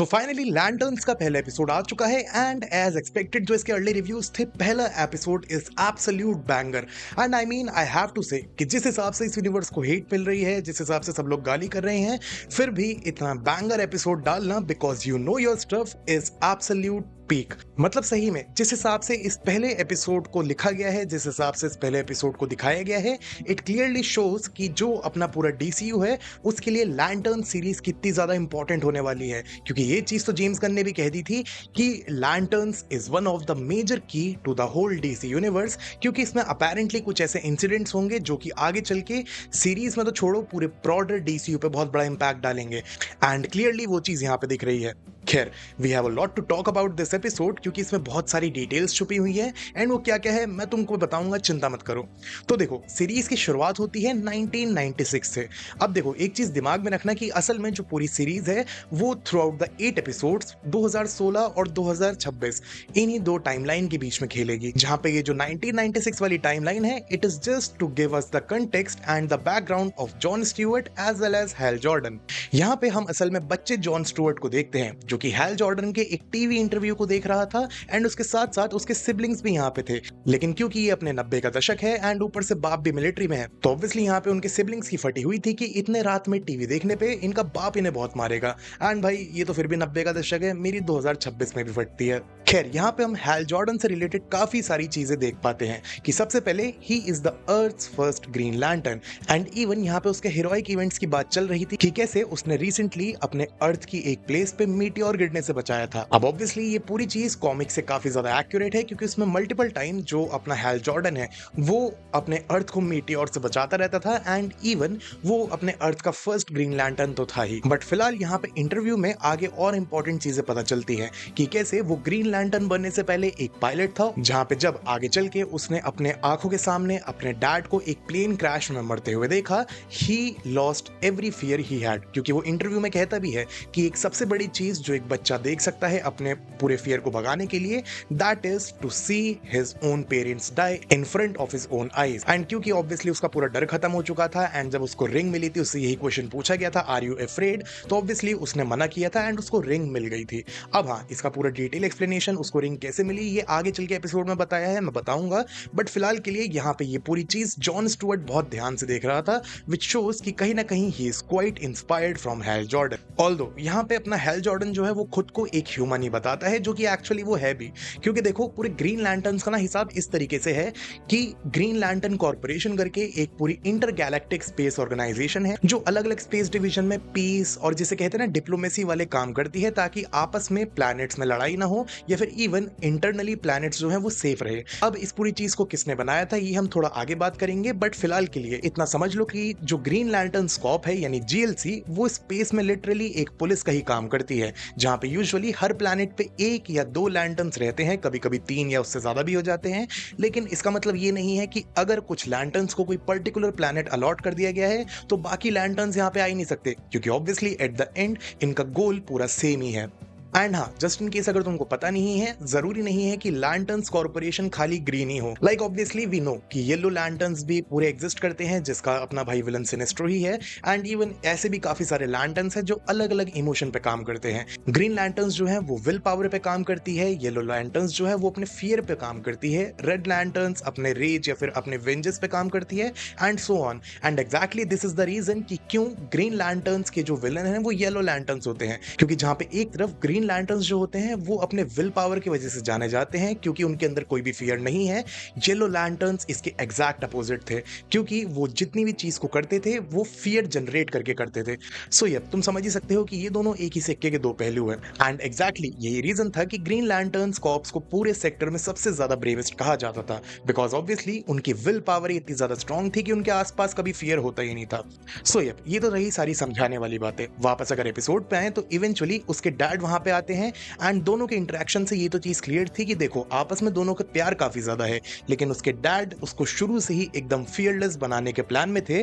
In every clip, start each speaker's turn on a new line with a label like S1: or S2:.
S1: So finally lanterns का पहला episode आ चुका है एंड एज एक्सपेक्टेड जो इसके अर्ली रिव्यूज थे, पहला episode is absolute banger. And I mean I have to say कि जिस हिसाब से इस यूनिवर्स को हेट मिल रही है, जिस हिसाब से सब लोग गाली कर रहे हैं, फिर भी इतना बैंगर एपिसोड डालना because you know your stuff is absolute peak. मतलब सही में जिस हिसाब से इस पहले एपिसोड को लिखा गया है, जिस हिसाब से इस पहले एपिसोड को दिखाया गया है, इट क्लियरली शोज कि जो अपना पूरा डीसीयू है उसके लिए लैंटर्न सीरीज कितनी ज्यादा इंपॉर्टेंट होने वाली है। क्योंकि ये चीज तो जेम्स गन ने भी कह दी थी कि lanterns is one of the major key to the whole DC universe, क्योंकि इसमें अपेरेंटली कुछ ऐसे इंसिडेंट्स होंगे जो कि आगे चल के सीरीज में तो छोड़ो, पूरे ब्रॉडर डीसीयू पे बहुत बड़ा इंपैक्ट डालेंगे। एंड क्लियरली वो चीज यहाँ पे दिख रही है। खैर, we have a lot to talk about this episode क्योंकि इसमें बहुत सारी डिटेल्स छुपी हुई है एंड वो क्या क्या है मैं तुमको बताऊंगा, चिंता मत करो। तो देखो, सीरीज की शुरुआत होती है 1996 से। अब देखो, एक चीज दिमाग में रखना कि असल में जो पूरी सीरीज है वो थ्रू आउट द 8 एपिसोड्स 2016 और 2026 इन्हीं दो टाइमलाइन के बीच में खेलेगी। जहां पे ये जो 1996 वाली टाइमलाइन है, it is just to give us the context and the background of John Stewart as well as Hal Jordan. यहाँ पे हम असल में बच्चे जॉन स्टीवर्ट को देखते हैं जो कि हैल जॉर्डन के एक टीवी इंटरव्यू को देख रहा था एंड उसके साथ साथ उसके सिबलिंग्स भी यहाँ पे थे। लेकिन क्योंकि ये अपने 90 का दशक है एंड ऊपर से बाप भी मिलिट्री में है, तो ऑब्वियसली यहाँ पे उनके सिबलिंग्स की फटी हुई थी कि इतने रात में टीवी देखने पे इनका बाप इन्हें बहुत मारेगा। एंड भाई, ये तो फिर भी 90 का दशक है, मेरी 2026 में भी फटती है। खैर, यहाँ पे हम हैल जॉर्डन से रिलेटेड काफी सारी चीजें देख पाते हैं कि सबसे पहले he is the Earth's first Green Lantern and even यहाँ पे उसके हीरोइक इवेंट्स की बात चल रही थी कि कैसे उसने रिसेंटली अपने अर्थ की एक प्लेस पे मीटियोर गिरने से बचाया था। अब ऑब्वियसली ये पूरी चीज कॉमिक से काफी ज्यादा एक्यूरेट है क्योंकि उसमें मल्टीपल टाइम जो अपना हैल जॉर्डन है वो अपने अर्थ को मीटियोर से बचाता रहता था एंड इवन वो अपने अर्थ का फर्स्ट ग्रीन लैंटर्न तो था ही। बट फिलहाल यहाँ पे इंटरव्यू में आगे और इंपॉर्टेंट चीजें पता चलती है कि कैसे वो ग्रीन लैंटर्न बनने से पहले एक पायलट था, जहां पे जब आगे चल के उसने अपने आंखों के सामने अपने डैड को एक प्लेन क्रैश में मरते हुए देखा, he lost every fear he had. क्योंकि वो इंटरव्यू में कहता भी है कि एक सबसे बड़ी चीज जो एक बच्चा देख सकता है अपने पूरे फियर को भगाने के लिए, that is to see his own parents die in front of his own eyes. And क्योंकि ऑब्वियसली उसका पूरा डर खत्म हो चुका था एंड जब उसको रिंग मिली थी उससे यही क्वेश्चन पूछा गया था, आर यू अफ्रेड, तो ऑब्वियसली उसने मना किया था एंड उसको रिंग मिल गई थी। अब हाँ, इसका पूरा डिटेल एक्सप्लेनेशन उसको रिंग कैसे मिली ये आगे चल के एपिसोड में बताया है, मैं बताऊंगा। बट फिलहाल के लिए यहाँ पे ये पूरी चीज जॉन स्टुअर्ट बहुत ध्यान से देख रहा था, विच शोज कि कहीं ना कहीं he is quite inspired from Hal Jordan. Although यहाँ पे अपना हैल जॉर्डन जो है वो खुद को एक ह्यूमन ही बताता है, जो कि एक्चुअली वो है भी। क्योंकि देखो, पूरे ग्रीन लैंटर्न्स का ना हिसाब इस तरीके से है कि ग्रीन लैंटर्न कॉर्पोरेशन करके एक पूरी इंटर गैलेक्टिक स्पेस ऑर्गेनाइजेशन है जो अलग अलग स्पेस डिवीजन में पीस और जिसे कहते हैं ना डिप्लोमेसी वाले काम करती है, ताकि आपस में प्लैनेट्स में लड़ाई ना हो या फिर इवन इंटरनली प्लैनेट्स जो है वो सेफ रहे। अब इस पूरी चीज को किसने बनाया था ये हम थोड़ा आगे बात करेंगे, बट फिलहाल के लिए इतना समझ लो कि जो ग्रीन लैंटर्न कॉर्प है यानी जीएलसी, वो स्पेस में लिटरली एक पुलिस का ही काम करती है, जहां पे यूजुअली हर प्लैनेट पे 1 या 2 लैंटर्न्स रहते हैं, कभी कभी 3 या उससे ज्यादा भी हो जाते हैं। लेकिन इसका मतलब ये नहीं है कि अगर कुछ लैंटर्न्स को कोई पर्टिकुलर प्लैनेट अलॉट कर दिया गया है तो बाकी लैंटर्न्स यहाँ पे आ ही नहीं सकते, क्योंकि ऑब्वियसली एट द एंड इनका गोल पूरा सेम ही है। एंड हाँ, जस्ट इन केस अगर तुमको पता नहीं है, जरूरी नहीं है कि लैंटर्न्स कॉर्पोरेशन खाली ग्रीन ही हो। लाइक ऑब्वियसली वी नो कि येलो लैंटर्न्स भी पूरे एग्जिस्ट करते हैं, जिसका अपना भाई विलन सिनेस्ट्रो ही है। एंड इवन ऐसे भी काफी सारे लैंटर्न्स हैं जो अलग अलग इमोशन पे काम करते हैं। ग्रीन लैंटर्न्स जो है वो विल पावर पे काम करती है, येलो लैंटर्न्स जो है वो अपने फियर पे काम करती है, रेड लैंटर्न्स अपने रेज या फिर अपने वेंजेस पे काम करती है, and so on. And exactly this is the reason कि क्यों ग्रीन लैंटर्न्स के जो विलन है वो येलो लैंटर्न्स होते हैं। क्योंकि जहां पे एक तरफ ग्रीन लैंटर्न्स जो होते हैं वो अपने विल पावर की वजह से जाने जाते हैं, क्योंकि उनके अंदर कोई भी फियर नहीं है। येलो लैंटर्न्स इसके एग्जैक्ट अपोजिट थे, क्योंकि वो जितनी भी चीज को करते थे वो फियर जनरेट करके करते थे। सो ये तुम समझ ही सकते हो कि ये दोनों एक ही सिक्के के दो पहलू हैं। एंड एग्जैक्टली यही रीजन था कि ग्रीन लैंटर्न्स कॉर्प्स को पूरे सेक्टर में सबसे ज्यादा ब्रेवेस्ट कहा जाता था, बिकॉज ऑब्वियसली उनकी विल पावर इतनी ज्यादा स्ट्रॉन्ग थी कि उनके आसपास कभी फियर होता ही नहीं था। सो ये तो रही सारी समझाने वाली बातें। वापस अगर एपिसोड पे आए तो इवेंचुअली उसके डैड वहां पे पे आते हैं एंड दोनों के इंटरेक्शन से ये तो चीज़ क्लियर थी कि देखो आपस में दोनों का प्यार काफ़ी ज़्यादा है, लेकिन उसके डैड उसको शुरू से ही एकदम फियरलेस बनाने के प्लान में थे,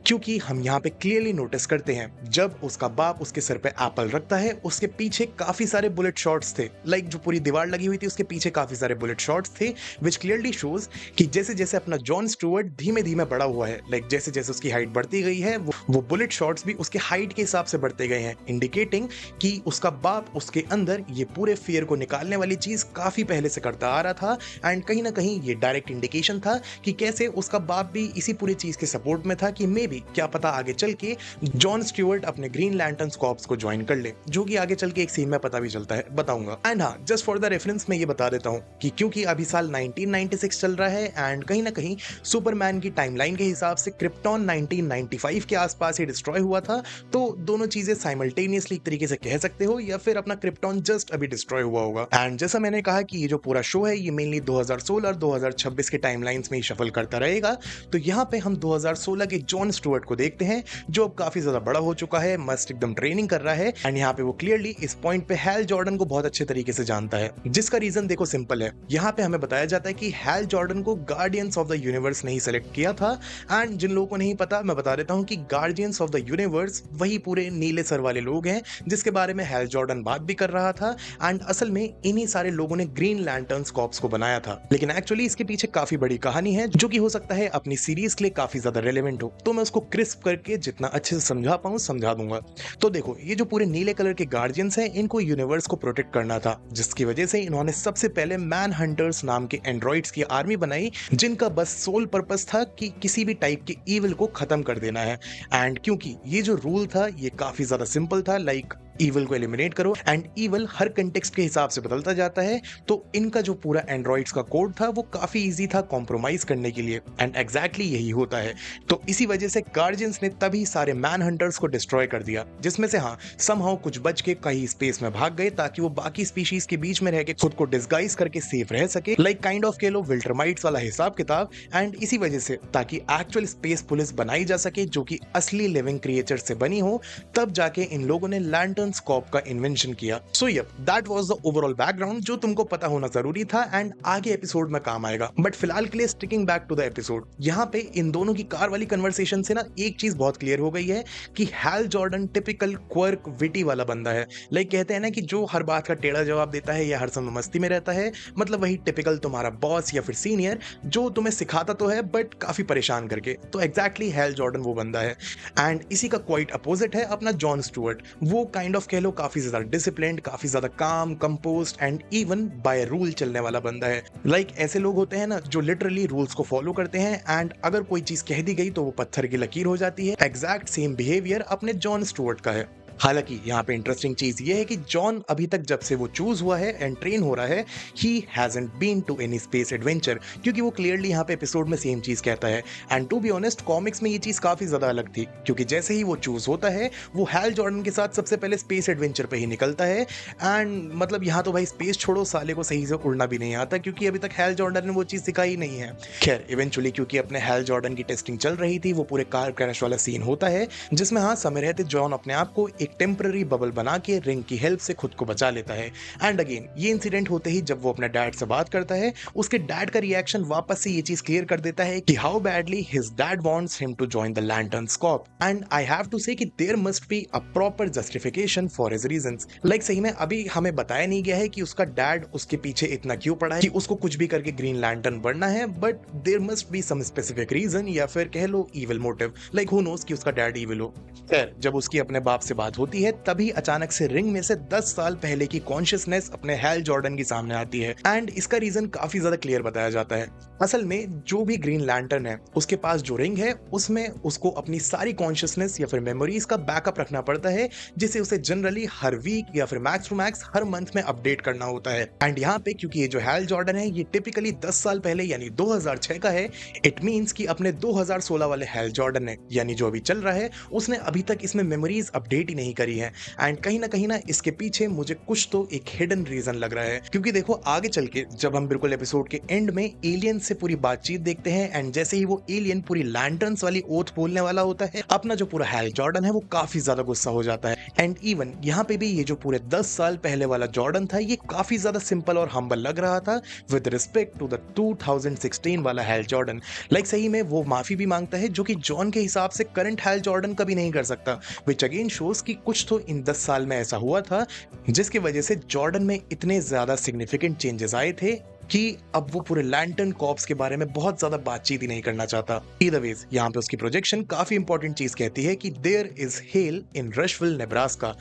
S1: क्योंकि हम यहाँ पे क्लियरली नोटिस करते हैं जब उसका बाप उसके सिर पे एप्पल रखता है उसके पीछे काफ़ी सारे बुलेट शॉट्स थे, लाइक जो पूरी दीवार लगी हुई थी उसके पीछे काफ़ी सारे बुलेट शॉट्स थे, विच क्लियरली शोज कि जैसे जैसे अपना जॉन स्टुअर्ट धीमे धीमे बड़ा हुआ है, लाइक जैसे जैसे उसकी हाइट बढ़ती गई है वो बुलेट शॉट्स भी उसके हाइट के हिसाब से बढ़ते गए हैं, इंडिकेटिंग कि उसका बाप उसके अंदर ये पूरे फियर को निकालने वाली चीज काफी पहले से करता आ रहा था। एंड कहीं ना कहीं ये डायरेक्ट इंडिकेशन था कि कैसे उसका बाप भी इसी पूरी चीज के सपोर्ट में था कि मे बी क्या पता आगे चल के जॉन स्टुअर्ट अपने ग्रीन लैंटर्न कॉर्प्स को ज्वाइन कर ले, जो कि आगे चल के एक सीन में पता भी चलता है, बताऊंगा। एंड हाँ, जस्ट फॉर द रेफरेंस मैं ये बता देता हूँ कि क्योंकि अभी साल 1996 चल रहा है एंड कहीं ना कहीं सुपरमैन की टाइमलाइन के हिसाब से क्रिप्टॉन 1995 के आसपास ही डिस्ट्रॉय हुआ था, तो दोनों चीजें साइमल्टेनियसली एक तरीके से कह सकते हो, या फिर अपना क्रिप्टॉन जस्ट अभी डिस्ट्रॉय हुआ होगा। एंड जैसा मैंने कहा कि ये जो पूरा शो है ये मेनली 2016 और 2026 के टाइमलाइंस में ही शफल करता रहेगा, तो यहाँ पे हम 2016 के जॉन स्टुअर्ट को देखते हैं जो अब काफी ज्यादा बड़ा हो चुका है, मस्त एकदम ट्रेनिंग कर रहा है। एंड यहाँ पे वो क्लियरली इस पॉइंट पे हैल जॉर्डन को बहुत अच्छे तरीके से जानता है, जिसका रीजन देखो सिंपल है। यहाँ पे हमें बताया जाता है कि हैल जॉर्डन को गार्डियंस ऑफ द यूनिवर्स नहीं सेलेक्ट किया था। एंड जिन लोगों को नहीं पता मैं बता देता हूँ कि गार्डियंस ऑफ द यूनिवर्स वही पूरे नीले सर वाले लोग हैं जिसके बारे में हैल जॉर्डन बात भी कर रहा था। एंड असल में इन्हीं सारे लोगों ने ग्रीन लैंटर्न्स कॉर्प्स को बनाया था, लेकिन एक्चुअली इसके पीछे काफी बड़ी कहानी है जो कि हो सकता है अपनी सीरीज के लिए काफी ज्यादा रेलेवेंट हो, तो मैं उसको क्रिस्प करके जितना अच्छे से समझा पाऊं समझा दूंगा। तो देखो ये जो पूरे नीले कलर के गार्डियंस हैं इनको यूनिवर्स को प्रोटेक्ट करना था, जिसकी वजह से इन्होंने सबसे पहले मैन हंटर्स नाम के एंड्रॉइड्स की आर्मी बनाई जिनका बस सोल पर्पस था कि किसी भी टाइप के ईविल को खत्म कर देना है। एंड क्योंकि ये जो रूल था ये काफी ज्यादा सिंपल था, लाइक ईवल को एलिमिनेट करो, एंड ईवल हर कंटेक्स्ट के हिसाब से बदलता जाता है, तो इनका जो पूरा एंड्रॉइड्स का कोड था वो काफी इजी था कॉम्प्रोमाइज करने के लिए। एंड एग्जैक्टली यही होता है, तो इसी वजह से गार्जियंस ने तभी सारे मैन हंटर्स को डिस्ट्रॉय कर दिया, जिसमें से हाँ समहाउ कुछ बच के कहीं स्पेस में भाग गए ताकि वो बाकी स्पीशीज के बीच में रह के खुद को डिस्गाइज करके सेफ रह सके, लाइक काइंड ऑफ कह लो विल्टरमाइट्स वाला हिसाब किताब। एंड इसी वजह से ताकि एक्चुअल स्पेस पुलिस बनाई जा सके जो कि असली लिविंग क्रिएचर से बनी हो, तब जाके इन लोगों ने लैंटर्न्स कॉर्प का इन्वेंशन किया। So yup that was the overall background जो तुमको पता होना जरूरी था एंड आगे एपिसोड में काम आएगा। बट फिलहाल के लिए sticking back to the episode, यहाँ पे इन दोनों की कार वाली कन्वर्सेशन से ना एक चीज बहुत क्लियर हो गई है कि Hal Jordan typical quirk witty वाला बंदा है। लाइक कहते हैं ना कि जो हर बात का टेढ़ा जवाब देता है या हर समय मस्ती में रहता है, मतलब वही टिपिकल तुम्हारा बॉस या फिर सीनियर जो तुम्हें सिखाता तो है बट काफी परेशान करके, तो एग्जैक्टली हैल जॉर्डन वो बंदा है। एंड इसी का क्वाइट अपोजिट है अपना जॉन स्टुअर्ट, वो काइंड ऑफ कह लो काफी ज्यादा डिसिप्लिन्ड, काफी ज्यादा काम, composed and even by rule चलने वाला बंदा है। लाइक ऐसे लोग होते हैं ना जो लिटरली रूल्स को फॉलो करते हैं एंड अगर कोई चीज कह दी गई तो वो पत्थर की लकीर हो जाती है। एग्जैक्ट सेम बिहेवियर अपने जॉन स्टुअर्ट का है। हालांकि यहाँ पे इंटरेस्टिंग चीज ये है कि जॉन अभी तक जब से वो चूज हुआ है एंड ट्रेन हो रहा है, he hasn't been to any space adventure, क्योंकि वो क्लियरली यहाँ पे एपिसोड में सेम चीज कहता है। And to be honest comics में ये चीज काफी ज्यादा अलग थी, क्योंकि जैसे ही वो चूज होता है वो हैल जॉर्डन के साथ सबसे पहले स्पेस एडवेंचर पे ही निकलता है। एंड मतलब यहाँ तो भाई स्पेस छोड़ो, साले को सही से उड़ना भी नहीं आता, क्योंकि अभी तक हैल जॉर्डन ने वो चीज सिखाई नहीं है। खैर इवेंचुअली क्योंकि अपने हैल जॉर्डन की टेस्टिंग चल रही थी, वो पूरे कार क्रैश वाला सीन होता है जिसमें हाँ समय रहते जॉन अपने आप को एक टेम्पररी बबल बना के रिंग की हेल्प से खुद को बचा लेता है। एंड अगेन ये इंसिडेंट होते ही जब वो अपने डैड से बात करता है, उसके डैड का रिएक्शन वापस से ये चीज क्लियर कर देता है कि how badly his dad wants him to join the Lanterns Corp. And I have to say that there must be a proper justification for his reasons. Like सही में अभी हमें बताया नहीं गया है कि उसका डैड उसके पीछे इतना क्यों पड़ा है कि उसको कुछ भी करके ग्रीन लैंटर्न बनना है, but there must be some specific reason या फिर कह लो evil motive, like who knows कि उसका डैड इविल हो। खैर जब उसकी अपने बाप से बात होती है तभी अचानक से रिंग में से 10 साल पहले की कॉन्शियसनेस अपने हैल जॉर्डन की सामने आती है। एंड इसका रीजन काफी ज्यादा क्लियर बताया जाता है। असल में जो भी ग्रीन लैंटर्न है उसके पास जो रिंग है उसमें उसको अपनी सारी कॉन्शियसनेस या फिर मेमोरीज का बैकअप रखना पड़ता है, जिसे उसे जनरली हर वीक या फिर मैक्स टू मैक्स हर मंथ में अपडेट करना होता है। एंड यहाँ पे क्योंकि ये जो हैल जॉर्डन है ये टिपिकली 10 साल पहले यानी 2006 का है, इट मींस कि अपने 2016 वाले हैल जॉर्डन ने यानी जो अभी चल रहा है उसने अभी तक इसमें मेमोरीज अपडेट ही नहीं नहीं करी है। एंड कहीं ना इसके पीछे मुझे कुछ तो एक हिडन रीजन लग रहा है, क्योंकि देखो आगे चल के जब हम बिल्कुल एपिसोड के एंड में एलियन से पूरी बातचीत देखते हैं एंड जैसे ही वो एलियन पूरी लैंटर्न्स वाली ओथ बोलने वाला होता है, अपना जो पूरा हैल जॉर्डन है वो काफी ज्यादा गुस्सा हो जाता है। एंड इवन यहाँ पे भी ये जो पूरे 10 साल पहले वाला जॉर्डन था ये काफी ज्यादा सिंपल और हम्बल लग रहा था विद रिस्पेक्ट टू द 2016 वाला हैल जॉर्डन। लाइक सही में वो माफी भी मांगता है, जो कि जॉन के हिसाब से करंट हैल जॉर्डन कभी नहीं कर सकता, विच अगेन शोज कि कुछ तो इन 10 साल में ऐसा हुआ था जिसकी वजह से जॉर्डन में इतने ज्यादा सिग्निफिकेंट चेंजेस आए थे कि अब वो पूरे लैंटर्न कॉर्प्स के बारे में बहुत ज्यादा बातचीत ही नहीं करना चाहता। ईदर वेज यहाँ पे उसकी प्रोजेक्शन काफी इंपॉर्टेंट चीज कहती है कि there is hell in Rushville Nebraska.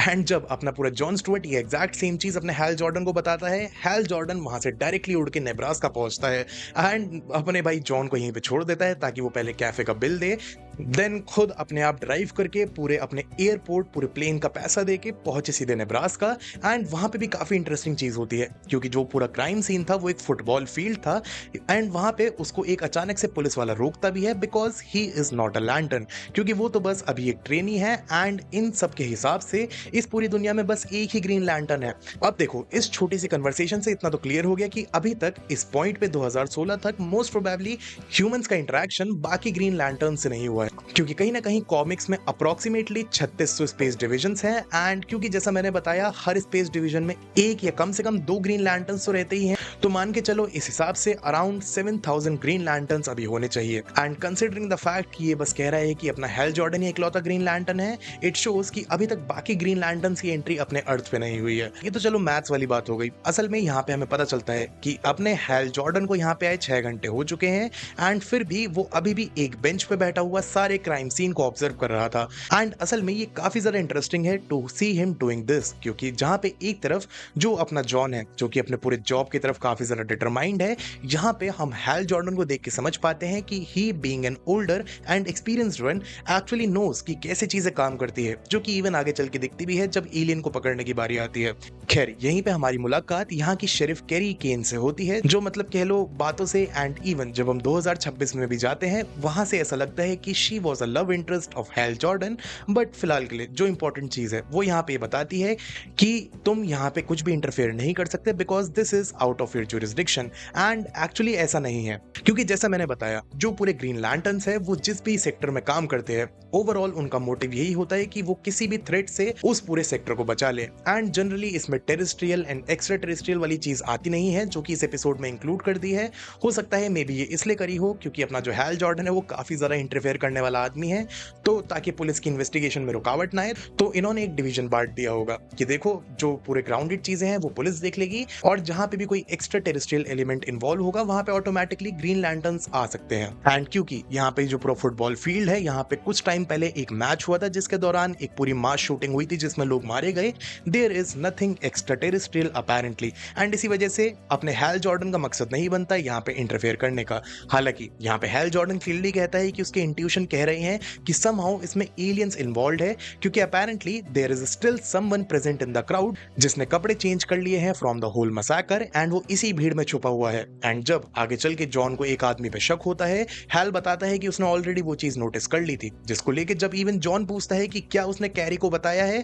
S1: And जब अपना पूरा जॉन स्टुअर्ट ये एग्जैक्ट सेम चीज अपने हैल जॉर्डन को बताता है, हैल जॉर्डन वहां से डायरेक्टली उड़ के नेब्रास्का पहुंचता है एंड अपने भाई जॉन को यहीं पे छोड़ देता है ताकि वो पहले कैफे का बिल दे, देन खुद अपने आप ड्राइव करके पूरे अपने एयरपोर्ट पूरे प्लेन का पैसा दे के पहुंचे सीधे नेब्रास्का। एंड वहां पे भी काफी इंटरेस्टिंग चीज होती है क्योंकि जो पूरा क्राइम सीन था वो एक फुटबॉल फील्ड था एंड वहां पे उसको एक अचानक से पुलिस वाला रोकता भी है because he is not a lantern, क्योंकि वो तो बस अभी एक ट्रेनी है एंड इन सब के हिसाब से इस पूरी दुनिया में बस एक ही ग्रीन लैंटर्न है। अब देखो इस छोटी सी कन्वर्सेशन से इतना तो क्लियर हो गया कि अभी तक इस पॉइंट पे 2016 तक मोस्ट प्रोबेबली ह्यूमंस का इंटरेक्शन बाकी ग्रीन लैंटर्न से नहीं हुआ है, क्योंकि कहीं ना कहीं कॉमिक्स में अप्रोक्सीमेटली 3600 स्पेस डिविजन्स हैं एंड क्योंकि जैसा मैंने बताया हर स्पेस डिवीजन में एक या कम से कम 2 ग्रीन लैंटर्न्स तो रहते ही हैं, तो मान के चलो इस हिसाब से अराउंड 7000 ग्रीन लैंटर्न्स अभी होने चाहिए। एंड कंसिडरिंग द फैक्ट कि ये बस कह रहा है कि अपना हैल जॉर्डन ही इकलौता ग्रीन लैंटर्न है, इट शोज कि अभी तक बाकी ग्रीन लैंटर्न्स की एंट्री अपने अर्थ पे नहीं हुई है। ये तो चलो मैथ्स वाली बात हो गई। असल में यहाँ पे हमें पता चलता है कि अपने हैल जॉर्डन को यहाँ पे आए 6 घंटे हो चुके हैं एंड फिर भी वो अभी भी एक बेंच पे बैठा हुआ सारे क्राइम सीन को ऑब्जर्व कर रहा था। एंड असल में ये काफी ज्यादा इंटरेस्टिंग है to see him doing this, क्योंकि जहाँ पे एक तरफ जो अपना जॉन है जो कि अपने पूरे जॉब की तरफ काफी ज्यादा डिटरमाइंड है, यहाँ पे हम हैल जॉर्डन को देख के समझ पाते हैं कि he being an older and experienced one actually knows कि कैसे चीजें काम करती है, जो कि इवन आगे चल के दिखती भी है जब एलियन को पकड़ने की बारी आती है। खैर यहीं पे हमारी मुलाकात यहाँ की शेरिफ कैरी केन से होती है, जो मतलब कह लो बातों से एंड इवन जब हम 2026 में भी जाते हैं वहां से ऐसा लगता है कि she was a love interest of Hal Jordan. But फिलहाल के लिए जो इंपॉर्टेंट चीज है वो यहाँ पे बताती है कि तुम यहाँ पे कुछ भी इंटरफेयर नहीं कर सकते because this is out of your jurisdiction. And actually ऐसा नहीं है, क्योंकि जैसा मैंने बताया जो पूरे ग्रीन लैंटर्न्स है वो जिस भी सेक्टर में काम करते हैं ओवरऑल उनका मोटिव यही होता है कि वो किसी भी थ्रेट से उस पूरे सेक्टर को बचा ले। एंड जनरली इसमें टेरेस्ट्रियल एंड एक्स्ट्रा टेरेस्ट्रियल वाली चीज आती नहीं है, जो कि इस एपिसोड में इंक्लूड कर दी है। हो सकता है मे बी ये इसलिए करी हो क्योंकि अपना जो हैल जॉर्डन है वो काफी ज्यादा इंटरफेयर करने वाला आदमी है, तो ताकि पुलिस की इन्वेस्टिगेशन में रुकावट ना आए तो इन्होंने एक डिवीजन बांट दिया होगा कि देखो जो पूरे ग्राउंडेड चीजें हैं वो पुलिस देख लेगी और जहां पे भी कोई एक्स्ट्रा टेरेस्ट्रियल एलिमेंट इन्वॉल्व होगा वहां पे ऑटोमेटिकली ग्रीन लैंटर्न्स आ सकते हैं। एंड क्योंकि यहाँ पे जो पूरा फुटबॉल फील्ड है यहाँ पे कुछ टाइम पहले एक मैच हुआ था जिसके दौरान एक पूरी मास शूटिंग हुई थी जिसमें लोग मारे गए, there is nothing extra terrestrial apparently. And इसी वजह से अपने हैल जॉर्डन का मकसद नहीं बनता यहाँ पे इंटरफेयर करने का। हालांकि यहाँ पे हैल जॉर्डन क्लियरली कहता है कि उसके इंट्यूशन कह रहे हैं कि समहाउ इसमें एलियंस इन्वॉल्वड है, क्योंकि apparently there is still someone present in the crowd जिसने कपड़े चेंज कर लिए हैं from the whole massacre and वो इसी भीड़ में छुपा हुआ है। एंड जब आगे चल के जॉन को एक आदमी पे शक होता है, हैल बताता है कि उसने ऑलरेडी वो चीज नोटिस कर ली थी, जिसको लेके जब इवन जॉन पूछता है कि क्या उसने कैरी को बताया है,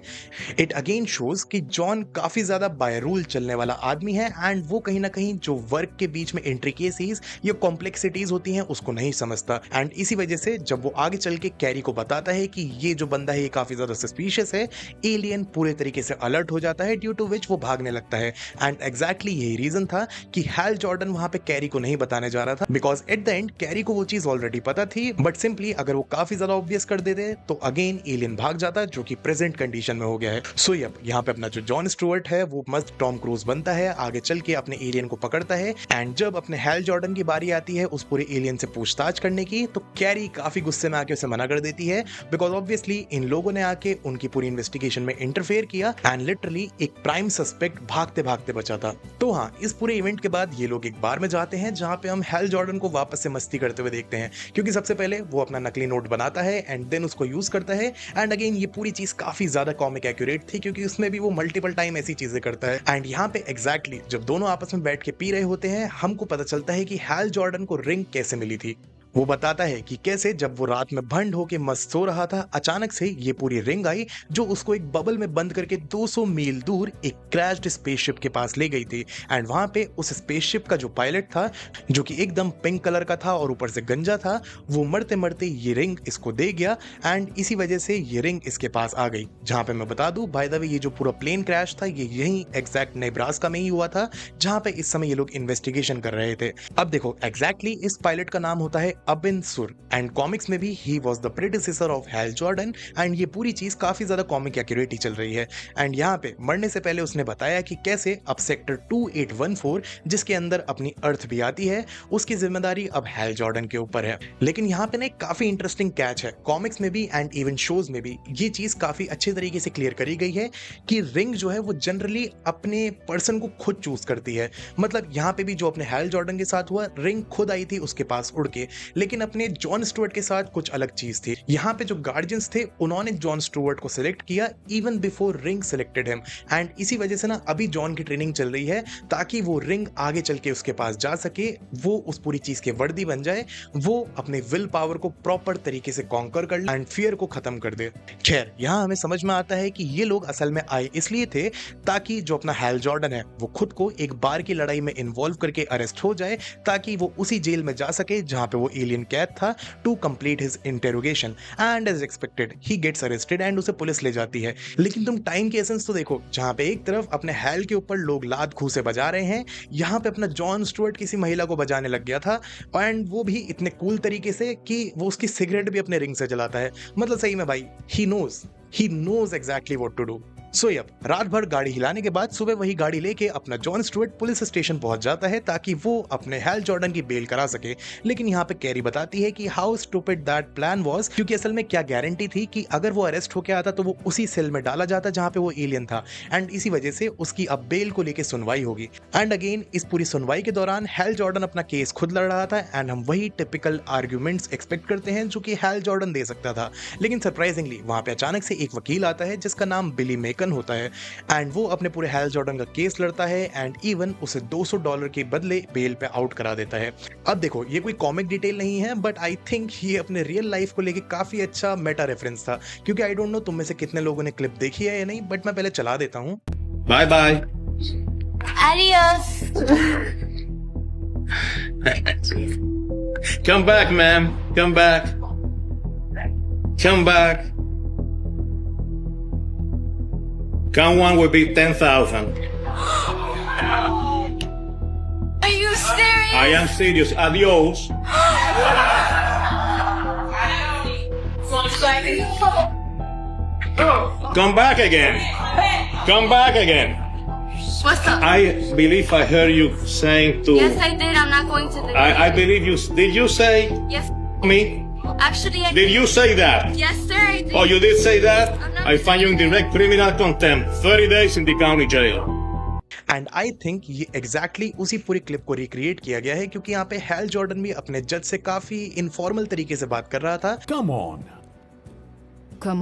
S1: इट अगेन शोज कि जॉन काफी ज्यादा बाय रूल चलने वाला आदमी है एंड वो कहीं ना कहीं जो वर्क के बीच में इंट्रिकेसीज या कॉम्प्लेक्सिटीज होती हैं उसको नहीं समझता। एंड इसी वजह से जब वो आगे चल के कैरी को बताता है कि ये जो बंदा है ये काफी ज्यादा सस्पिशियस है, एलियन पूरे तरीके से अलर्ट हो जाता है, ड्यू टू विच वो भागने लगता है। एंड एग्जैक्टली यही रीजन था कि हैल जॉर्डन वहां पे कैरी को नहीं बताने जा रहा था, because at the end carry को वो चीज ऑलरेडी पता थी, बट सिंपली अगर वो काफी ज्यादा ऑब्वियस कर देते तो अगेन एलियन भाग जाता, जो कि प्रेजेंट कंडीशन में हो गया है। सो यहाँ पे अपना जो जॉन स्टुअर्ट है वो मस्त टॉम क्रूज बनता है, आगे चल के अपने एलियन को पकड़ता है। एंड जब अपने हैल जॉर्डन की बारी आती है उस पूरे एलियन से पूछताछ करने की, तो कैरी काफी गुस्से में आके उसे मना कर देती है, बिकॉज ऑब्वियसली इन लोगों ने आके उनकी पूरी इन्वेस्टिगेशन में इंटरफेयर किया एंड लिटरली एक प्राइम सस्पेक्ट भागते भागते बचा था। तो हाँ, इस पूरे इवेंट के बाद ये लोग एक बार में जाते हैं जहां पे हम हैल जॉर्डन को वापस से मस्ती करते हुए देखते हैं, क्योंकि सबसे पहले वो अपना नकली नोट बनाता है एंड देन उसको यूज करता है। एंड अगेन ये पूरी चीज काफी ज्यादा कॉमिक एक्यूरेट थी, क्योंकि उसमें भी वो मल्टीपल टाइम ऐसी चीजें करता है। एंड यहाँ पे एग्जैक्टली जब दोनों आपस में बैठ के पी रहे होते हैं, हमको पता चलता है कि हैल जॉर्डन को रिंग कैसे मिली थी। वो बताता है कि कैसे जब वो रात में भंड होके मस्त सो रहा था, अचानक से ये पूरी रिंग आई जो उसको एक बबल में बंद करके 200 मील दूर एक क्रैश्ड स्पेसशिप के पास ले गई थी। एंड वहां पे उस स्पेसशिप का जो पायलट था, जो कि एकदम पिंक कलर का था और ऊपर से गंजा था, वो मरते मरते ये रिंग इसको दे गया एंड इसी वजह से ये रिंग इसके पास आ गई। जहां पे मैं बता दूं, बाय द वे, ये जो पूरा प्लेन क्रैश था ये यही एग्जैक्ट नेब्रास्का में ही हुआ था, जहां पे इस समय ये लोग इन्वेस्टिगेशन कर रहे थे। अब देखो, एग्जैक्टली इस पायलट का नाम होता है अबिन सुर एंड कॉमिक्स में भी he was the predecessor of Hal Jordan. And ये पूरी चीज काफी ज्यादा कॉमिक एक्यूरेट ही चल रही है। एंड यहाँ पे मरने से पहले उसने बताया कि कैसे अब सेक्टर 2814, जिसके अंदर अपनी अर्थ भी आती है, उसकी जिम्मेदारी अब हैल जॉर्डन के ऊपर है। लेकिन यहाँ पे ना एक काफी इंटरेस्टिंग कैच है, कॉमिक्स में भी एंड इवन शोज में भी ये चीज काफी अच्छे तरीके से क्लियर करी गई है कि रिंग जो है वो जनरली अपने पर्सन को खुद चूज करती है। मतलब यहाँ पे भी जो अपने हैल जॉर्डन के साथ हुआ, रिंग खुद आई थी उसके पास उड़ के, लेकिन अपने जॉन स्टुअर्ट के साथ कुछ अलग चीज थी। यहाँ पे जो गार्जियंस थे उन्होंने जॉन स्टुअर्ट को सिलेक्ट किया even before ring selected him. And इसी वजह से ना अभी जॉन की ट्रेनिंग चल रही है ताकि वो रिंग आगे चल के उसके पास जा सके, वो उस पूरी चीज के वर्दी बन जाए, वो अपने विल पावर को प्रॉपर तरीके से कॉन्कर कर ले एंड फियर को खत्म कर दे। खैर, यहाँ हमें समझ में आता है कि ये लोग असल में आए इसलिए थे ताकि जो अपना हैल जॉर्डन है वो खुद को एक बार की लड़ाई में इन्वॉल्व करके अरेस्ट हो जाए, ताकि वो उसी जेल में जा सके जहां पे वो एलियन कैद था, to complete his interrogation. And as expected he gets arrested and उसे पुलिस ले जाती है। लेकिन तुम टाइम की एसेंस तो देखो, जहां पे एक तरफ अपने हैल के ऊपर लोग लात घूंसे बजा रहे हैं, यहाँ पे अपना जॉन स्टुअर्ट किसी महिला को बजाने लग गया था, एंड वो भी इतने कूल तरीके से कि वो उसकी सिगरेट भी अपने रिंग से जलाता है। मतलब सही में भाई, he knows exactly what to do. So yup, रात भर गाड़ी हिलाने के बाद सुबह वही गाड़ी लेके अपना जॉन स्टुअर्ट पुलिस स्टेशन पहुंच जाता है ताकि वो अपने हैल जॉर्डन की बेल करा सके। लेकिन यहाँ पे कैरी बताती है कि how stupid that plan was, क्योंकि असल में क्या गारंटी थी कि अगर वो अरेस्ट होके आता तो वो उसी सेल में डाला जाता जहां पे वो एलियन था, एंड इसी वजह से उसकी अब बेल को लेके सुनवाई होगी। एंड अगेन, इस पूरी सुनवाई के दौरान हैल जॉर्डन अपना केस खुद लड़ रहा था एंड हम वही टिपिकल आर्ग्यूमेंट्स एक्सपेक्ट करते हैं जो कि हैल जॉर्डन दे सकता था। लेकिन सरप्राइजिंगली वहां पे अचानक से एक वकील आता है जिसका नाम बिली मेकन होता है एंड वो अपने पूरे हैल जॉर्डन का केस लड़ता है एंड इवन उसे $200 के बदले बेल पे आउट करा देता है। अब देखो, ये कोई कॉमिक डिटेल नहीं है, बट आई थिंक ये अपने रियल लाइफ को लेके काफी अच्छा मेटा रेफरेंस था, क्योंकि आई डोंट नो तुम में से कितने लोगों ने क्लिप देखी है या नहीं, बट मैं पहले चला देता हूँ।
S2: Bye bye.
S3: Adios.
S2: Come back, ma'am. Come back. Come back. Count one will be 10,000.
S3: Are you serious?
S2: I am serious. Adios. Come back again. Come back again.
S3: What's up?
S2: I believe I heard you saying to.
S3: Yes, I did. I'm not going to the.
S2: I believe you. Did you say
S3: Yes.
S2: me?
S3: Actually, I
S2: Did you say that?
S3: Yes, sir. I did.
S2: Oh, you did say that?
S3: I'm not
S2: I find you in direct criminal contempt. 30 days in the county jail.
S1: And I think ये exactly उसी पूरी clip को recreate किया गया है, क्योंकि यहाँ पे हैल जॉर्डन भी अपने जज से काफी इनफॉर्मल तरीके से बात कर रहा था।
S4: Come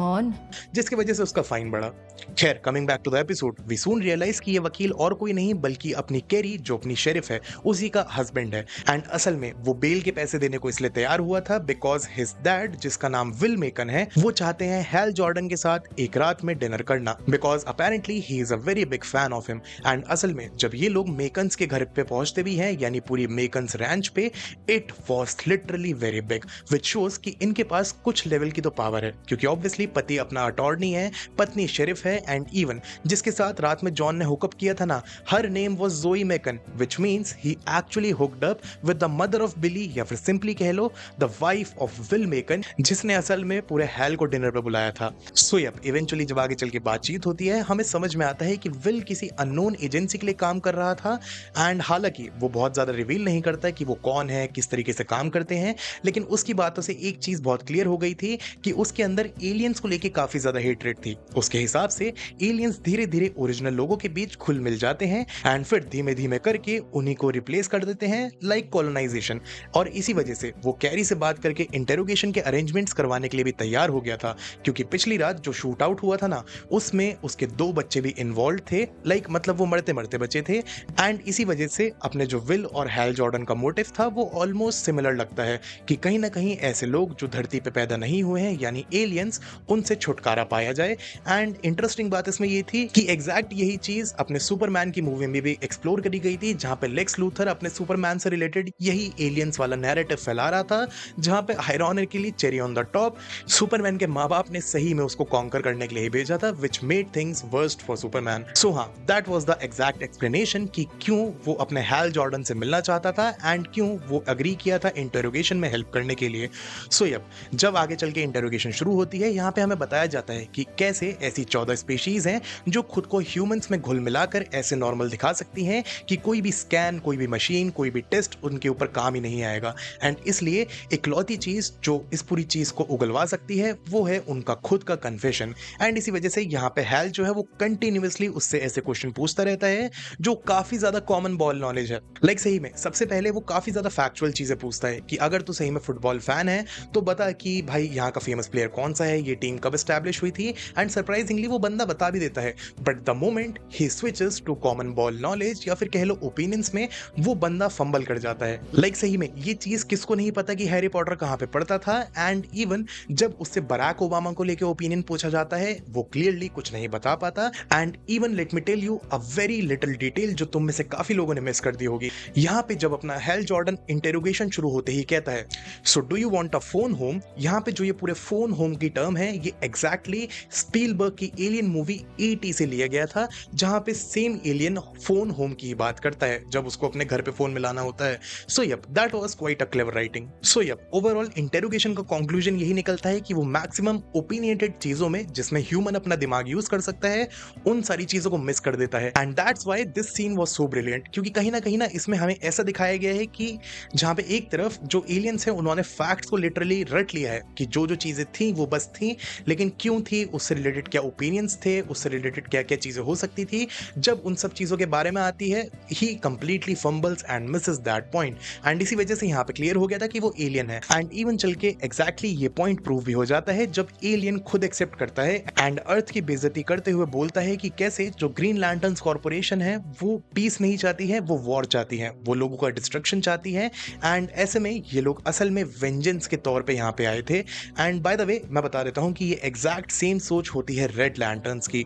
S4: on.
S1: जिसकी वजह से उसका फाइन बढ़ा। खैर, coming back to the episode, we soon realise कि ये वकील और कोई नहीं बल्कि अपनी कैरी, जो अपनी शेरिफ है, उसी का हस्बैंड है। एंड असल में वो बेल के पैसे देने को इसलिए तैयार हुआ था बिकॉज हिज डैड, जिसका नाम विल मेकन है, वो चाहते हैं हैल जॉर्डन के साथ एक रात में डिनर करना, because apparently he is a very big fan of him. And असल में जब ये लोग मेकन्स के घर पे पहुंचते भी हैं, यानी पूरी मेकन्स रैंच पे, it was literally very big, which shows कि इनके पास कुछ लेवल की तो पावर है, क्योंकि ऑब्वियसली पति अपना अटॉर्नी है, पत्नी शेरिफ है, एंड इवन जिसके साथ रात में जॉन ने हुकअप किया था ना, हर name was Joey Macon, which means he actually hooked up with the mother of Billy, या फिर सिंपली कह लो the wife of Will Macon, जिसने असल में पूरे हैल को डिनर पे बुलाया था। सो यप, इवेंचुअली जब आगे चल के बातचीत होती है, हमें समझ में आता है कि विल किसी अननोन एजेंसी के लिए काम कर रहा था। एंड हालांकि वो बहुत ज्यादा रिवील नहीं करता है कि वो कौन है, किस तरीके से काम करते हैं, लेकिन उसकी बातों से एक चीज बहुत क्लियर हो गई थी कि उसके अंदर एलियंस को लेके काफी ज्यादा हेटरेट थी। उसके हिसाब से एलियंस धीरे धीरे ओरिजिनल लोगों के बीच खुल मिल जाते हैं एंड फिर धीमे धीमे करके उन्हीं को रिप्लेस कर देते हैं लाइक कॉलोनाइजेशन। और इसी वजह से वो कैरी से बात करके इंटेरोगेशन के अरेंजमेंट्स करवाने के लिए भी तैयार हो गया था, क्योंकि पिछली रात जो शूट आउट हुआ था ना, उसमें उसके 2 बच्चे भी इन्वॉल्व थे, लाइक मतलब वो मरते मरते बचे थे। एंड इसी वजह से अपने जो विल और हैल जॉर्डन का मोटिव था वो ऑलमोस्ट सिमिलर लगता है कि कहीं ना कहीं ऐसे लोग जो धरती पे पैदा नहीं हुए हैं यानी एलियंस, उनसे छुटकारा पाया जाए। एंड इंटरेस्टिंग बात इसमें ये थी कि एग्जैक्ट यही चीज अपने सुपरमैन की मूवी में भी एक्सप्लोर करी गई थी, जहां पे लेक्स लूथर अपने सुपरमैन से रिलेटेड यही एलियंस वाला नैरेटिव फैला रहा था, जहां पे ironically cherry on the top Superman के माँ बाप ने सही में उसको कॉन्कर करने के लिए भेजा था, which made things worst for Superman. So हाँ, that was the exact explanation कि क्यों वो अपने हैल जॉर्डन से मिलना चाहता था एंड क्यों वो अग्री किया था इंटरोगेशन में हेल्प करने के लिए। सो जब आगे चल के इंटरोगेशन शुरू होती है, यहाँ पे हमें बताया जाता है कि कैसे ऐसी 14 स्पीशीज हैं जो खुद को ह्यूमंस में घुल मिलाकर ऐसे नॉर्मल दिखा सकती हैं कि कोई भी स्कैन, कोई भी मशीन, कोई भी टेस्ट उनके ऊपर काम ही नहीं आएगा। एंड इसलिए इकलौती चीज जो इस पूरी चीज को उगलवा सकती है वो है उनका खुद का कन्फेशन। एंड इसी वजह से यहाँ पे हैल जो है वो कंटिन्यूअसली उससे ऐसे क्वेश्चन पूछता रहता है जो काफी ज्यादा कॉमन बॉल नॉलेज है। लाइक सही में सबसे पहले वो काफी ज्यादा फैक्चुअल चीजें पूछता है कि अगर तू सही में फुटबॉल फैन है तो बता कि भाई यहाँ का फेमस प्लेयर कौन सा है, ये टीम कब एस्टैब्लिश हुई थी। एंड सरप्राइजिंगली वो बंदा बता भी देता है, but the moment he switches to common ball knowledge या फिर कह लो ओपिनियंस में, वो बंदा फंबल कर जाता है। लाइक सही में ये चीज किसको नहीं पता कि हैरी पॉटर कहाँ पे पढ़ता था। एंड इवन जब उससे बराक ओबामा को लेके ओपिनियन पूछा जाता है वो क्लियरली कुछ नहीं बता पाता। And even let me tell you a very little detail जो तुम में से काफी लोगों ने मिस कर दी होगी। यहाँ पे जब अपना हैल जॉर्डन इंटेरोगेशन शुरू होते ही कहता है, so do you want a phone home. यहाँ पे जो ये पूरे फोन होम की टर्म है ये एग्जैक्टली स्पीलबर्ग की एलियन मूवी E.T. से लिया गया था, जहां पे सेम एलियन फोन होम की बात करता है जब उसको अपने घर पे फोन मिलाना होता है। So that was quite a clever writing. So overall interrogation का कंक्लूजन यही निकलता है कि वो मैक्सिमम ओपिनियटेड चीजों में जिसमें ह्यूमन अपना दिमाग यूज कर सकता है उन सारी चीजों को मिस कर देता है। And that's why this scene was so brilliant, क्योंकि कहीं ना इसमें हमें ऐसा दिखाया गया है कि जहां पे एक तरफ जो एलियंस है उन्होंने फैक्ट्स को लिटरली रट लिया है कि जो चीजें थी वो बस थी, लेकिन क्यों थी, उससे रिलेटेड क्या ओपिनियंस थे, उससे रिलेटेड क्या क्या चीजें हो सकती थी, जब उन सब चीजों के बारे में आती है he completely fumbles and misses that point. And इसी वजह से यहाँ पे क्लियर हो गया था कि वो एलियन है। एंड इवन चल के एग्जैक्टली ये पॉइंट प्रूव भी हो जाता है जब एलियन खुद एक्सेप्ट करता है एंड अर्थ की बेइज्जती करते हुए बोलता है कि कैसे जो ग्रीन लैंटर्न्स कॉर्पोरेशन है वो पीस नहीं चाहती है, वो वॉर चाहती है, वो लोगों का डिस्ट्रक्शन चाहती है। एंड ऐसे में ये लोग असल में वेंजेंस के तौर पे यहाँ पे आए थे। एंड बाय द वे मैं बता देता हूँ कि ये एग्जैक्ट सेम सोच होती है रेड लैंटर्न्स की।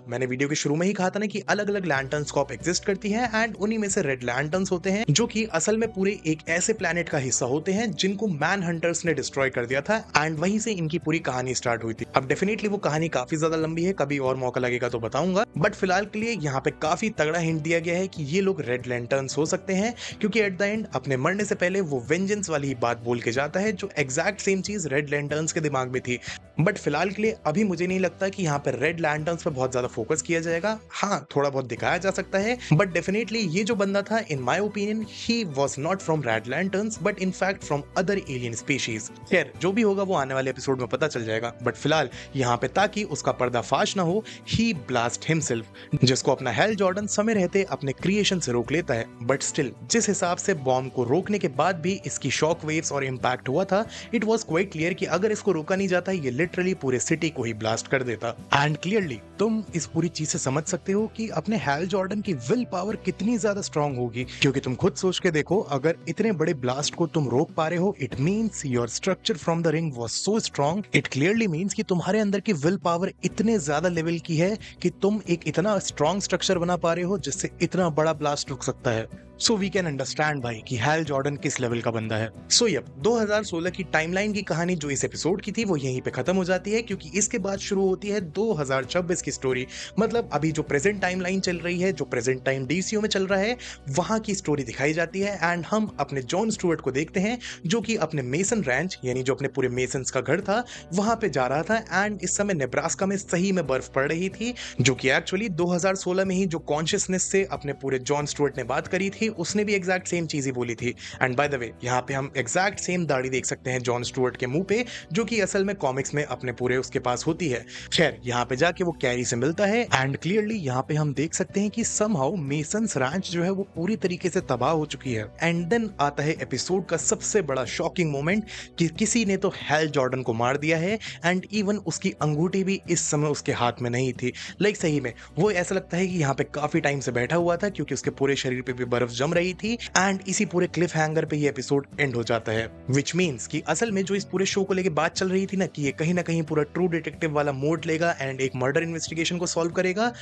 S1: मैंने वीडियो के शुरू में ही कहा था ना कि अलग अलग लैंटर्न्स कॉर्प एग्जिस्ट करती है एंड उन्हीं में से रेड लैंटर्न्स होते हैं जो कि असल में पूरे एक ऐसे प्लेनेट का हिस्सा होते हैं जिनको मैन हंटर्स ने डिस्ट्रॉय कर दिया था। एंड वहीं से इनकी पूरी कहानी स्टार्ट हुई थी। अब डेफिनेटली वो कहानी काफी ज्यादा लंबी है, कभी और मौका लगेगा तो बताऊंगा, बट फिलहाल के लिए यहाँ पे काफी तगड़ा हिंट दिया गया है कि ये लोग रेड लैंटर्न्स हो सकते हैं, क्योंकि एट द एंड अपने मरने से पहले वो वेंजेंस वाली ही बात बोल के जाता है जो एग्जैक्ट सेम चीज रेड लैंटर्न्स के दिमाग में थी। बट फिलहाल के लिए अभी मुझे नहीं लगता कि यहाँ पे रेड लैंटर्न्स पे बहुत ज्यादा फोकस किया जाएगा। हाँ, थोड़ा बहुत दिखाया जा सकता है, बट डेफिनेटली ये जो बंदा था in my opinion he was not from red lanterns but in fact from other alien species. खैर जो भी होगा वो आने वाले एपिसोड में पता चल जाएगा, बट फिलहाल यहाँ पे ताकि उसका पर्दाफाश ना हो ही ब्लास्ट हिमसेल्फ, जिसको अपना हैल जॉर्डन समय रहते अपने क्रिएशन से रोक लेता है। बट स्टिल जिस हिसाब से बॉम्ब को रोकने के बाद भी इसकी शॉक वेव्स और इम्पैक्ट हुआ था, इट वाज क्वाइट क्लियर कि अगर इसको रोका नहीं जाता ये लिटरली पूरे सिटी को ही ब्लास्ट कर देता। एंड क्लियरली तुम इस पूरी चीज से समझ सकते हो कि अपने हैल जॉर्डन की विल पावर कितनी ज्यादा स्ट्रांग होगी, क्योंकि तुम खुद सोच के देखो अगर इतने बड़े ब्लास्ट को तुम रोक पा रहे हो, it means your structure from the ring was so strong. It clearly means कि तुम्हारे अंदर की विल पावर इतने ज्यादा लेवल की है कि तुम एक इतना स्ट्रांग स्ट्रक्चर बना पा रहे हो जिससे इतना बड़ा ब्लास्ट रुक सकता है। सो वी कैन अंडरस्टैंड भाई कि हैल जॉर्डन किस लेवल का बंदा है। सो 2016 की टाइमलाइन की कहानी जो इस एपिसोड की थी वो यहीं पे खत्म हो जाती है, क्योंकि इसके बाद शुरू होती है 2026 की स्टोरी। मतलब अभी जो प्रेजेंट टाइमलाइन चल रही है, जो प्रेजेंट टाइम DCU में चल रहा है, वहां की स्टोरी दिखाई जाती है। एंड हम अपने जॉन स्टुअर्ट को देखते हैं जो कि अपने मेसन रैंच यानी जो अपने पूरे मेसन्स का घर था वहां पे जा रहा था। एंड इस समय नेब्रास्का में सही में बर्फ पड़ रही थी, जो कि एक्चुअली 2016 में ही जो कॉन्शियसनेस से अपने पूरे जॉन स्टुअर्ट ने बात करी थी थी उसने भी एग्जैक्ट सेम चीज ही बोली थी। एंड बाय द वे यहाँ पे हम एग्जैक्ट सेम दाढ़ी देख सकते हैं जॉन स्टुअर्ट के मुंह पे, जो कि असल में कॉमिक्स में अपने पूरे उसके पास होती है। खैर यहाँ पे जाके वो कैरी से मिलता है एंड क्लियरली यहाँ पे हम देख सकते हैं कि समहाउ मेसन्स रैंच जो है वो पूरी तरीके से तबाह हो चुकी है। एंड देन आता है एपिसोड का सबसे बड़ा शॉकिंग मोमेंट कि किसी ने तो हैल जॉर्डन को मार दिया है एंड इवन उसकी अंगूठी भी इस समय उसके हाथ में नहीं थी। लाइक सही में वो ऐसा लगता है कि यहाँ पे काफी टाइम से बैठा हुआ था क्योंकि उसके पूरे शरीर पे भी बर्फ जम रही थी। एंड इसी पूरे क्लिफ हैंगर पे ये एपिसोड एंड हो जाता है, विच मीन्स कि असल में जो इस पूरे शो को लेके बात चल रही थी ना कि ये कहीं ना कहीं पूरा ट्रू डिटेक्टिव वाला मोड लेगा एंड एक मर्डर इन्वेस्टिगेशन को सॉल्व करेगा,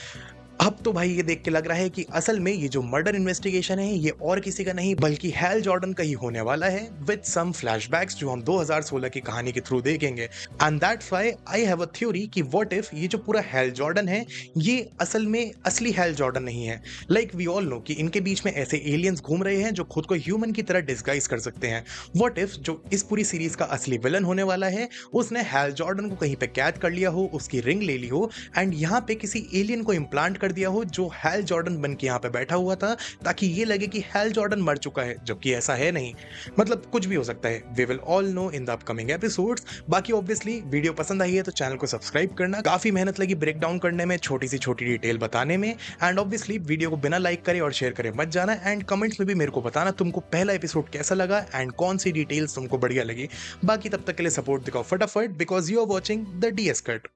S1: अब तो भाई ये देख के लग रहा है कि असल में ये जो मर्डर इन्वेस्टिगेशन है ये और किसी का नहीं बल्कि हैल जॉर्डन का ही होने वाला है, विद सम फ्लैशबैक्स जो हम 2016 की कहानी के थ्रू देखेंगे। And that's why I have a theory कि व्हाट इफ ये जो पूरा हैल जॉर्डन है ये असल में असली हैल जॉर्डन नहीं है। लाइक वी ऑल नो कि इनके बीच में ऐसे एलियंस घूम रहे हैं जो खुद को ह्यूमन की तरह डिस्गाइज कर सकते हैं। व्हाट इफ जो इस पूरी सीरीज का असली विलन होने वाला है उसने हैल जॉर्डन को कहीं पे कैद कर लिया हो, उसकी रिंग ले ली हो एंड यहाँ पे किसी एलियन को इम्प्लांट कर दिया हो जो हैल जॉर्डन बन के यहाँ पे बैठा हुआ था, ताकि ये लगे कि हैल जॉर्डन मर चुका है, जबकि ऐसा है नहीं। मतलब कुछ भी हो सकता है, we will all know in the upcoming episodes. बाकी ऑब्वियसली वीडियो पसंद आई है तो चैनल को सब्सक्राइब करना, काफी मेहनत लगी ब्रेक डाउन करने में, छोटी सी छोटी डिटेल बताने में। एंड ऑब्वियसली वीडियो को बिना लाइक करे और शेयर करे मत जाना एंड कमेंट्स में भी मेरे को बताना तुमको पहला एपिसोड कैसा लगा एंड कौन सी डिटेल्स तुमको बढ़िया लगी। बाकी तब तक के लिए सपोर्ट दिखाओ फटाफट, because you are watching the DS cut.